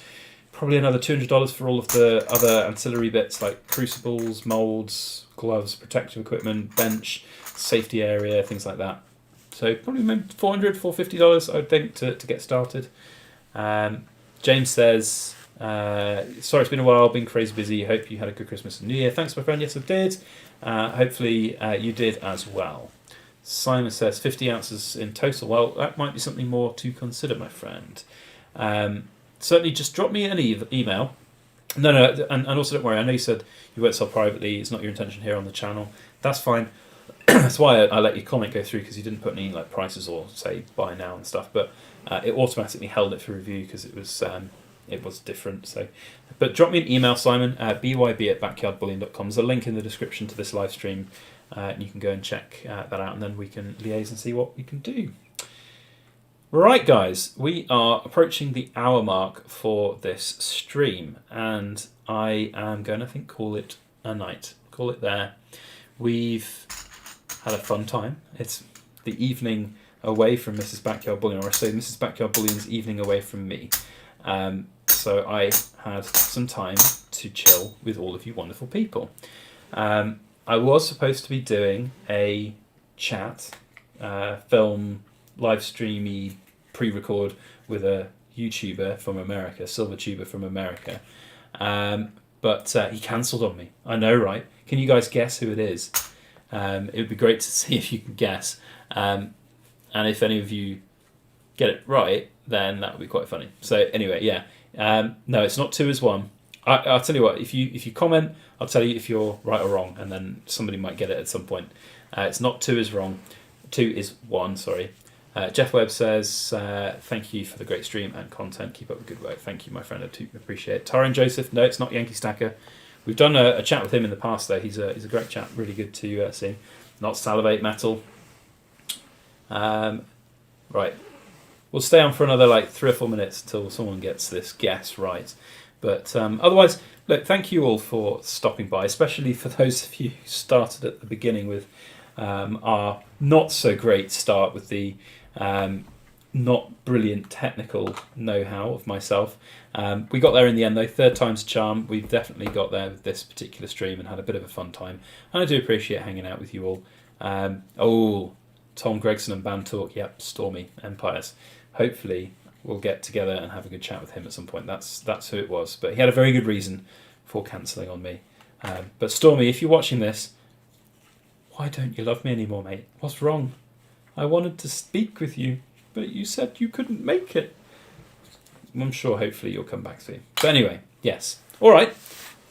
probably another $200 for all of the other ancillary bits like crucibles, molds, gloves, protective equipment, bench, safety area, things like that. So probably maybe $400, $450 I would think to get started. James says, sorry it's been a while, been crazy busy, hope you had a good Christmas and New Year. Thanks my friend, yes I did. Hopefully you did as well. Simon says 50 ounces in total. Well, that might be something more to consider, my friend. Certainly just drop me an email. No, and also don't worry, I know you said you won't sell privately, it's not your intention here on the channel. That's fine. That's why I let your comment go through, because you didn't put any like prices or say buy now and stuff, but it automatically held it for review because it was different. So, but drop me an email, Simon, byb@backyardbullion.com. There's a link in the description to this live stream, and you can go and check that out, and then we can liaise and see what we can do. Right, guys, we are approaching the hour mark for this stream, and I am going to call it a night. Call it there. We've had a fun time. It's the evening away from Mrs. Backyard Bullion, or I say Mrs. Backyard Bullion's evening away from me. So I had some time to chill with all of you wonderful people. I was supposed to be doing a chat, film, live streamy pre-record with a YouTuber from America, Silver Tuber from America, but he cancelled on me. I know, right? Can you guys guess who it is? It would be great to see if you can guess, and if any of you get it right, then that would be quite funny. So anyway, yeah, no, it's not 2 is 1. I'll tell you what, if you comment, I'll tell you if you're right or wrong, and then somebody might get it at some point. It's not 2 is wrong, 2 is 1, sorry. Jeff Webb says, thank you for the great stream and content. Keep up the good work. Thank you, my friend. I do appreciate it. Taran Joseph, no, it's not Yankee Stacker. We've done a chat with him in the past, though. He's a great chap. Really good to see. Not Salivate Metal. Right. We'll stay on for another like 3 or 4 minutes until someone gets this guess right. But otherwise, look, thank you all for stopping by, especially for those of you who started at the beginning with our not so great start with the not brilliant technical know-how of myself. We got there in the end though, 3rd time's a charm. We've definitely got there with this particular stream and had a bit of a fun time. And I do appreciate hanging out with you all. Tom Gregson and Bantalk, yep, Stormy Empires. Hopefully we'll get together and have a good chat with him at some point. That's who it was. But he had a very good reason for cancelling on me. But Stormy, if you're watching this, why don't you love me anymore, mate? What's wrong? I wanted to speak with you, but you said you couldn't make it. I'm sure hopefully you'll come back soon. But anyway, yes. All right,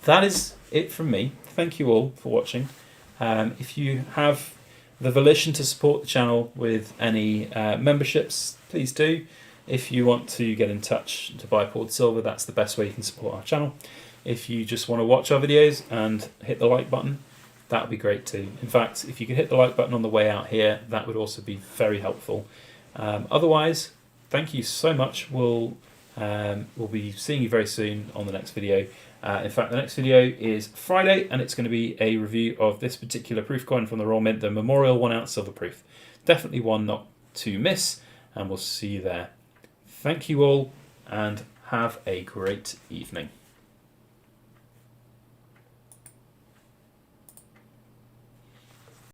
that is it from me. Thank you all for watching. If you have the volition to support the channel with any memberships, please do. If you want to get in touch to buy poured silver, that's the best way you can support our channel. If you just want to watch our videos and hit the like button, that would be great too. In fact, if you could hit the like button on the way out here, that would also be very helpful. Otherwise, thank you so much. We'll be seeing you very soon on the next video. In fact, the next video is Friday, and it's going to be a review of this particular proof coin from the Royal Mint, the Memorial 1 ounce silver proof. Definitely one not to miss, and we'll see you there. Thank you all, and have a great evening.